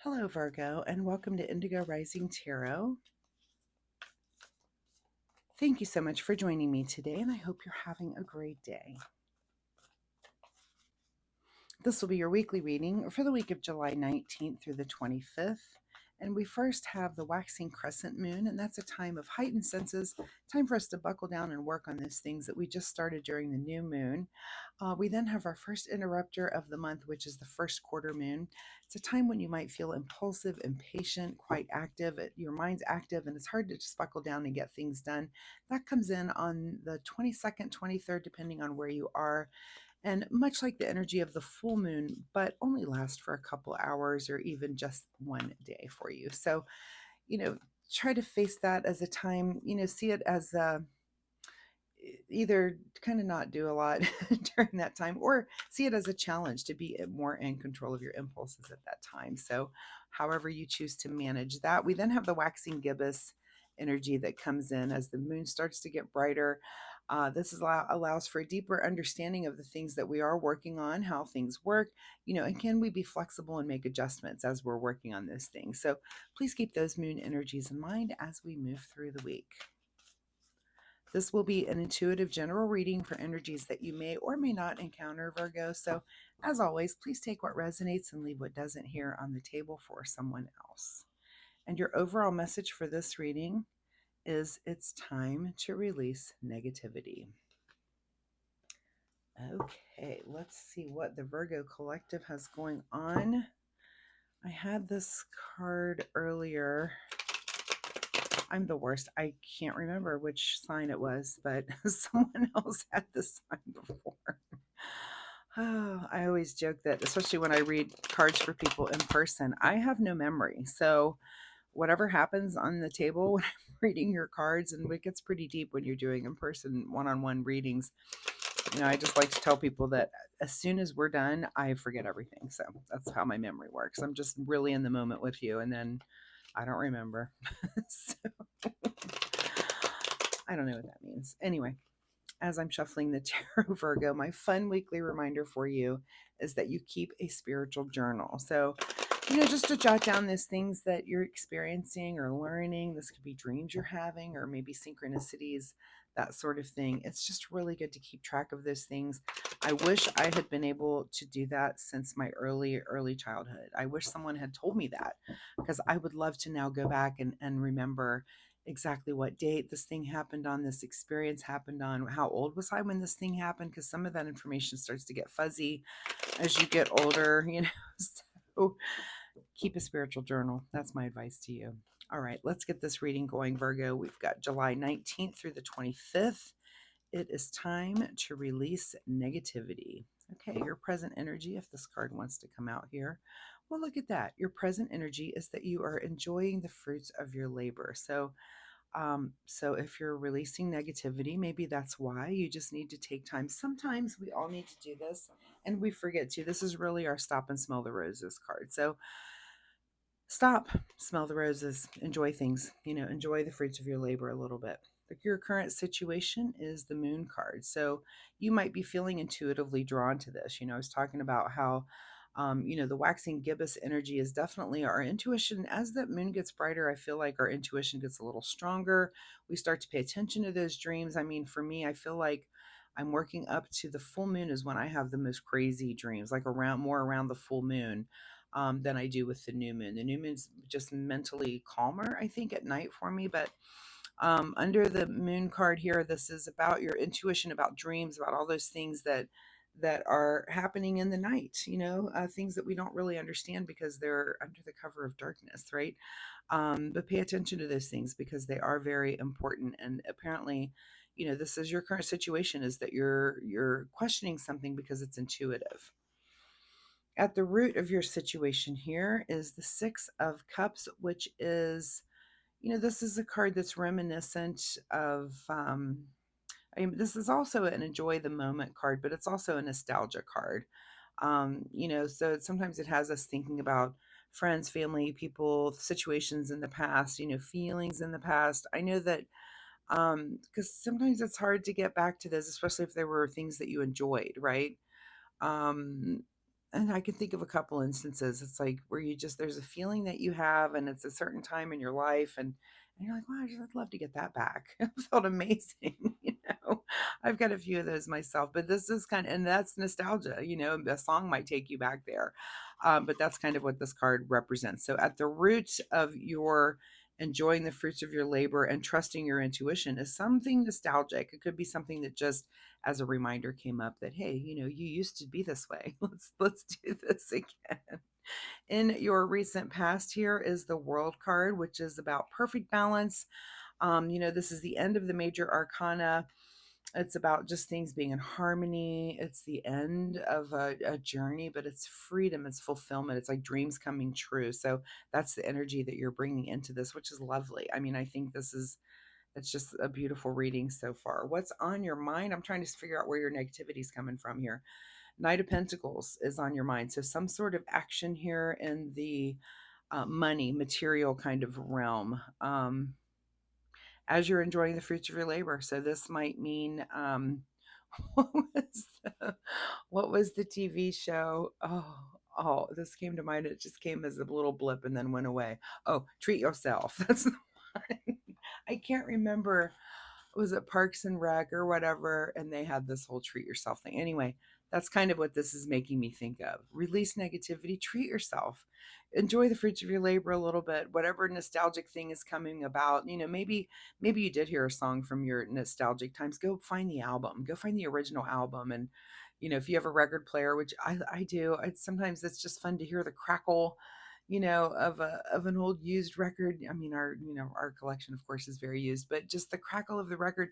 Hello, Virgo, and welcome to Indigo Rising Tarot. Thank you so much for joining me today, and I hope you're having a great day. This will be your weekly reading for the week of July 19th through the 25th. And we first have the waxing crescent moon, and that's a time of heightened senses, time for us to buckle down and work on those things that we just started during the new moon. We then have our first interrupter of the month, which is the first quarter moon. It's a time when you might feel impulsive, impatient, quite active. Your mind's active, and it's hard to just buckle down and get things done. That comes in on the 22nd, 23rd, depending on where you are. And much like the energy of the full moon, but only last for a couple hours or even just one day for you. So, try to face that as a time, see it as either kind of not do a lot during that time, or see it as a challenge to be more in control of your impulses at that time. So however you choose to manage that. We then have the waxing gibbous energy that comes in as the moon starts to get brighter. This allows for a deeper understanding of the things that we are working on, how things work, and can we be flexible and make adjustments as we're working on those things. So please keep those moon energies in mind as we move through the week. This will be an intuitive general reading for energies that you may or may not encounter, Virgo. So, as always, please take what resonates and leave what doesn't here on the table for someone else. And your overall message for this reading is it's time to release negativity. Okay, let's see what the Virgo Collective has going on. I had this card earlier. I'm the worst. I can't remember which sign it was, but someone else had this sign before. Oh, I always joke that, especially when I read cards for people in person, I have no memory. So whatever happens on the table when I'm reading your cards, and it gets pretty deep when you're doing in-person one-on-one readings, I just like to tell people that as soon as we're done, I forget everything. So that's how my memory works. I'm just really in the moment with you, and then I don't remember. So I don't know what that means. Anyway, as I'm shuffling the tarot, Virgo, my fun weekly reminder for you is that you keep a spiritual journal. So, just to jot down these things that you're experiencing or learning. This could be dreams you're having or maybe synchronicities, that sort of thing. It's just really good to keep track of those things. I wish I had been able to do that since my early childhood. I wish someone had told me that, because I would love to now go back and remember exactly what date this thing happened on, this experience happened on, how old was I when this thing happened, because some of that information starts to get fuzzy as you get older, So keep a spiritual journal. That's my advice to you. All right, let's get this reading going, Virgo. We've got July 19th through the 25th. It is time to release negativity. Okay, your present energy, if this card wants to come out here. Well, look at that. Your present energy is that you are enjoying the fruits of your labor. So if you're releasing negativity, maybe that's why you just need to take time. Sometimes we all need to do this and we forget to. This is really our stop and smell the roses card. So stop, smell the roses, enjoy things, enjoy the fruits of your labor a little bit. Like your current situation is the moon card. So you might be feeling intuitively drawn to this. I was talking about how the waxing gibbous energy is definitely our intuition. As that moon gets brighter, I feel like our intuition gets a little stronger. We start to pay attention to those dreams. I mean, for me, I feel like I'm working up to the full moon is when I have the most crazy dreams, like more around the full moon than I do with the new moon. The new moon's just mentally calmer, I think, at night for me. But under the moon card here, this is about your intuition, about dreams, about all those things that are happening in the night, things that we don't really understand because they're under the cover of darkness, right? But pay attention to those things because they are very important. And apparently, this is your current situation, is that you're questioning something because it's intuitive. At the root of your situation here is the Six of Cups, which is, this is a card that's reminiscent of, this is also an enjoy the moment card, but it's also a nostalgia card. So sometimes it has us thinking about friends, family, people, situations in the past, feelings in the past. I know that because sometimes it's hard to get back to this, especially if there were things that you enjoyed, right? Um, and I can think of a couple instances. It's like where you just there's a feeling that you have, and it's a certain time in your life, and you're like, wow, I'd love to get that back. It felt amazing, you know. I've got a few of those myself, but this is kind of, and that's nostalgia, you know. A song might take you back there, but that's kind of what this card represents. So at the root of your enjoying the fruits of your labor and trusting your intuition is something nostalgic. It could be something that just as a reminder came up that, hey, you know, you used to be this way. Let's do this again. In your recent past here is the World card, which is about perfect balance. You know, this is the end of the major arcana. It's about just things being in harmony. It's the end of a journey, but it's freedom, it's fulfillment. It's like dreams coming true. So that's the energy that you're bringing into this, which is lovely. I mean, I think this is it's just a beautiful reading so far. What's on your mind? I'm trying to figure out where your negativity is coming from here. Knight of Pentacles is on your mind. So some sort of action here in the money, material kind of realm. As you're enjoying the fruits of your labor. So this might mean what was what was the TV show? This came to mind. It just came as a little blip and then went away. Oh, Treat Yourself. That's the one. I can't remember, was it Parks and Rec or whatever, and they had this whole treat yourself thing. Anyway, that's kind of what this is making me think of. Release negativity, treat yourself. Enjoy the fruits of your labor a little bit. Whatever nostalgic thing is coming about, you know, maybe you did hear a song from your nostalgic times. Go find the album. Go find the original album, and you know, if you have a record player, which I do, sometimes it's just fun to hear the crackle, you know, of an old used record. I mean, our you know our collection, of course, is very used, but just the crackle of the record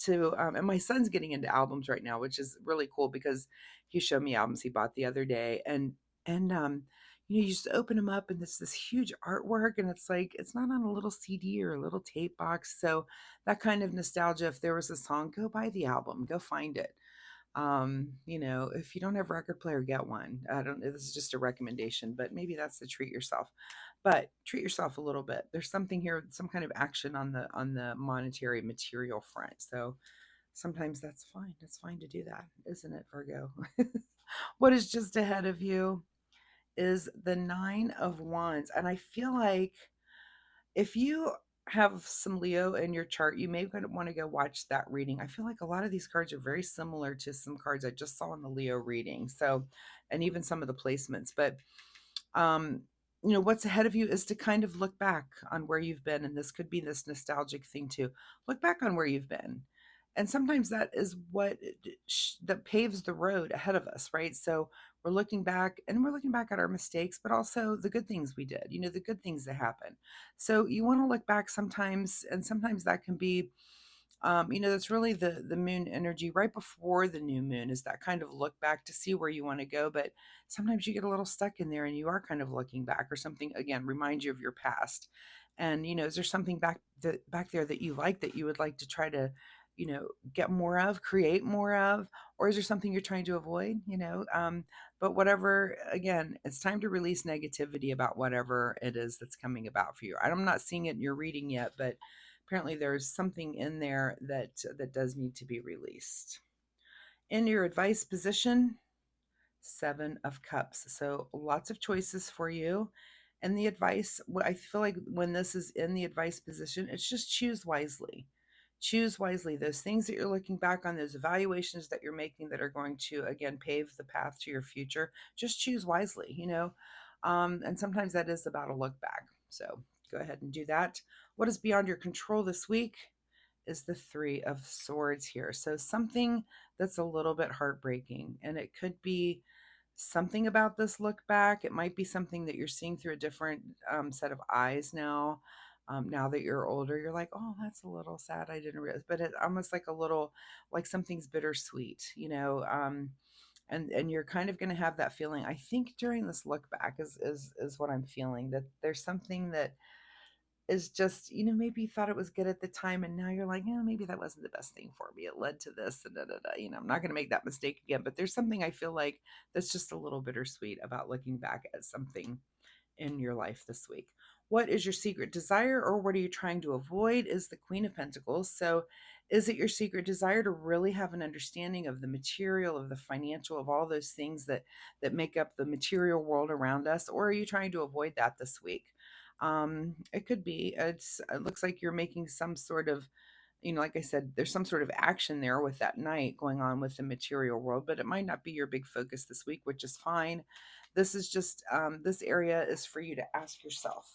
to and my son's getting into albums right now, which is really cool because he showed me albums he bought the other day, and you know, you just open them up and it's this huge artwork, and it's like it's not on a little CD or a little tape box. So that kind of nostalgia. If there was a song, go buy the album, go find it. You know, if you don't have a record player, get one. I don't know, this is just a recommendation, but maybe that's the treat yourself. But treat yourself a little bit. There's something here, some kind of action on the monetary material front. So sometimes that's fine. It's fine to do that, isn't it, Virgo? What is just ahead of you is the Nine of Wands. And I feel like if you have some Leo in your chart, you may want to go watch that reading. I feel like a lot of these cards are very similar to some cards I just saw in the Leo reading. So, and even some of the placements. But um you know, what's ahead of you is to kind of look back on where you've been, and this could be this nostalgic thing too. Look back on where you've been, and sometimes that is what that paves the road ahead of us, right? So we're looking back at our mistakes, but also the good things we did, you know, the good things that happen. So you want to look back sometimes, and sometimes that can be you know, that's really the moon energy right before the new moon, is that kind of look back to see where you want to go. But sometimes you get a little stuck in there and you are kind of looking back, or something again remind you of your past. And you know, is there something back there that you like, that you would like to try to, you know, get more of, create more of, or is there something you're trying to avoid, you know? But whatever, again, it's time to release negativity about whatever it is that's coming about for you. I'm not seeing it in your reading yet, but apparently there's something in there that does need to be released. In your advice position, Seven of Cups. So lots of choices for you. And the advice, I feel like when this is in the advice position, it's just choose wisely. Choose wisely. Those things that you're looking back on, those evaluations that you're making that are going to, again, pave the path to your future, just choose wisely, you know? And sometimes that is about a look back. So go ahead and do that. What is beyond your control this week is the Three of Swords here. So something that's a little bit heartbreaking, and it could be something about this look back. It might be something that you're seeing through a different set of eyes now. Now that you're older, you're like, oh, that's a little sad. I didn't realize, but it's almost like a little, like something's bittersweet, you know. And you're kind of going to have that feeling. I think during this look back is what I'm feeling, that there's something that is just, you know, maybe you thought it was good at the time, and now you're like, yeah, maybe that wasn't the best thing for me. It led to this, and da, da, da. You know, I'm not going to make that mistake again. But there's something I feel like that's just a little bittersweet about looking back at something in your life this week. What is your secret desire, or what are you trying to avoid? Is the Queen of Pentacles. So Is it your secret desire to really have an understanding of the material, of the financial, of all those things that make up the material world around us, or are you trying to avoid that this week? It could be. It looks like you're making some sort of, like I said, there's some sort of action there with that night going on with the material world, but it might not be your big focus this week, which is fine. This is just, this area is for you to ask yourself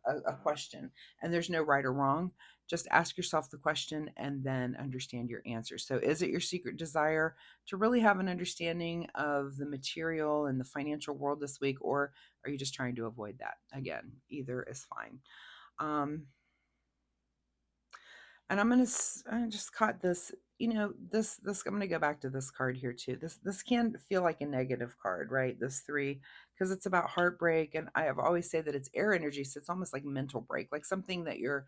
a question, and there's no right or wrong. Just ask yourself the question and then understand your answer. So, is it your secret desire to really have an understanding of the material and the financial world this week, or are you just trying to avoid that? Again, either is fine. Um, and I just caught this, this, I'm going to go back to this card here too. This can feel like a negative card, right? This three, because it's about heartbreak. And I have always say that it's air energy. So it's almost like mental break, like something that you're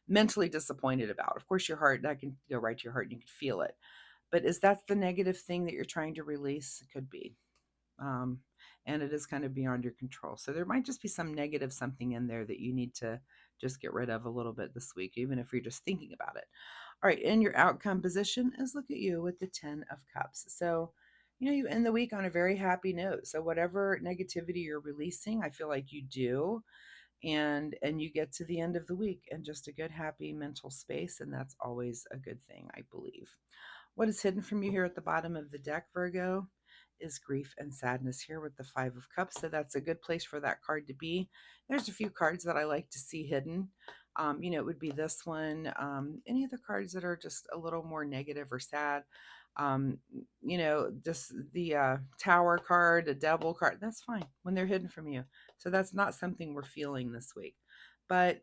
mentally disappointed about. Of course, your heart, that can go right to your heart and you can feel it. But is that the negative thing that you're trying to release? It could be. Um, and it is kind of beyond your control. So there might just be some negative something in there that you need to just get rid of a little bit this week, even if you're just thinking about it. All right, in your outcome position is look at you with the 10 of Cups. So, you end the week on a very happy note. So whatever negativity you're releasing, I feel like you do, and you get to the end of the week in just a good, happy mental space, and that's always a good thing, I believe. What is hidden from you here at the bottom of the deck, Virgo, is grief and sadness here with the Five of Cups. So that's a good place for that card to be. There's a few cards that I like to see hidden. It would be this one. Any of the cards that are just a little more negative or sad. Just the Tower card, the Devil card, that's fine when they're hidden from you. So that's not something we're feeling this week. But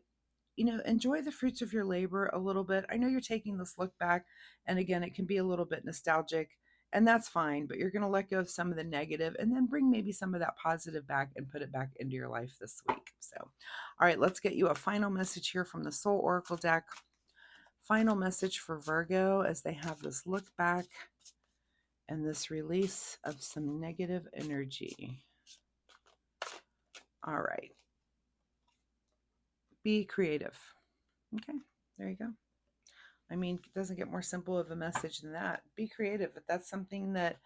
enjoy the fruits of your labor a little bit. I know you're taking this look back, and again, it can be a little bit nostalgic, and that's fine, but you're going to let go of some of the negative and then bring maybe some of that positive back and put it back into your life this week. So, all right, let's get you a final message here from the Soul Oracle deck. Final message for Virgo as they have this look back and this release of some negative energy. All right. Be creative. Okay, there you go. I mean, it doesn't get more simple of a message than that. Be creative. If that's something that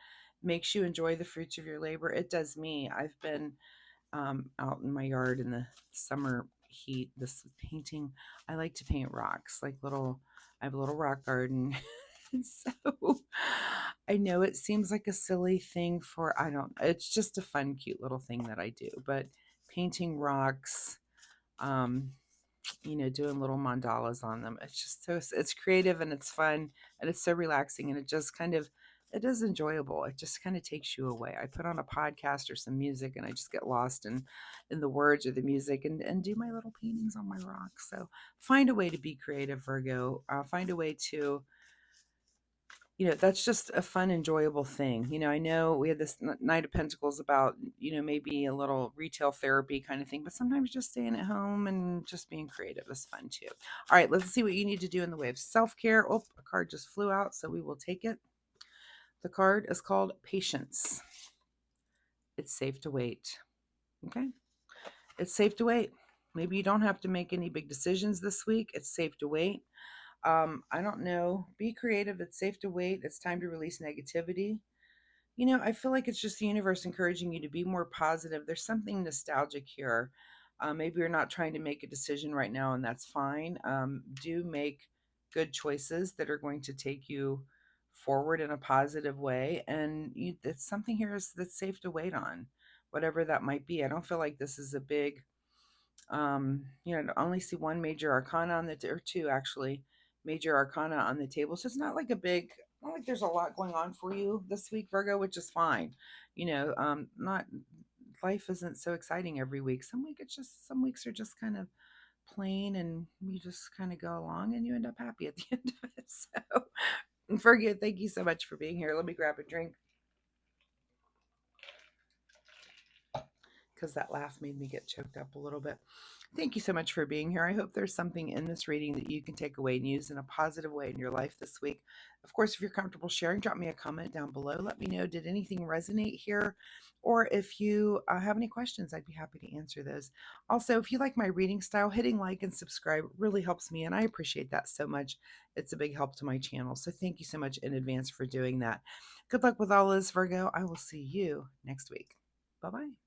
makes you enjoy the fruits of your labor, it does me. I've been out in my yard in the summer heat, this painting. I like to paint rocks, like I have a little rock garden. And so I know it seems like a silly thing it's just a fun, cute little thing that I do, but painting rocks, um, doing little mandalas on them. It's just it's creative and it's fun and it's so relaxing and it is enjoyable. It just kind of takes you away. I put on a podcast or some music and I just get lost in the words or the music and do my little paintings on my rocks. So find a way to be creative, Virgo. Find a way to that's just a fun, enjoyable thing. I know we had this Knight of Pentacles about, maybe a little retail therapy kind of thing, but sometimes just staying at home and just being creative is fun too. All right, let's see what you need to do in the way of self-care. Oh, a card just flew out, so we will take it. The card is called Patience. It's safe to wait. Okay. It's safe to wait. Maybe you don't have to make any big decisions this week. It's safe to wait. I don't know. Be creative. It's safe to wait. It's time to release negativity. I feel like it's just the universe encouraging you to be more positive. There's something nostalgic here. Maybe you're not trying to make a decision right now, and that's fine. Do make good choices that are going to take you forward in a positive way. And it's something here that's safe to wait on, whatever that might be. I don't feel like this is a big I only see one major arcana or two actually major arcana on the table. So it's not like not like there's a lot going on for you this week, Virgo, which is fine. Not life isn't so exciting every week. Some weeks are just kind of plain and you just kind of go along and you end up happy at the end of it. So Virgo, thank you so much for being here. Let me grab a drink. because that laugh made me get choked up a little bit. Thank you so much for being here. I hope there's something in this reading that you can take away and use in a positive way in your life this week. Of course, if you're comfortable sharing, drop me a comment down below. Let me know, did anything resonate here? Or if you have any questions, I'd be happy to answer those. Also, if you like my reading style, hitting like and subscribe really helps me, and I appreciate that so much. It's a big help to my channel. So thank you so much in advance for doing that. Good luck with all this, Virgo. I will see you next week. Bye-bye.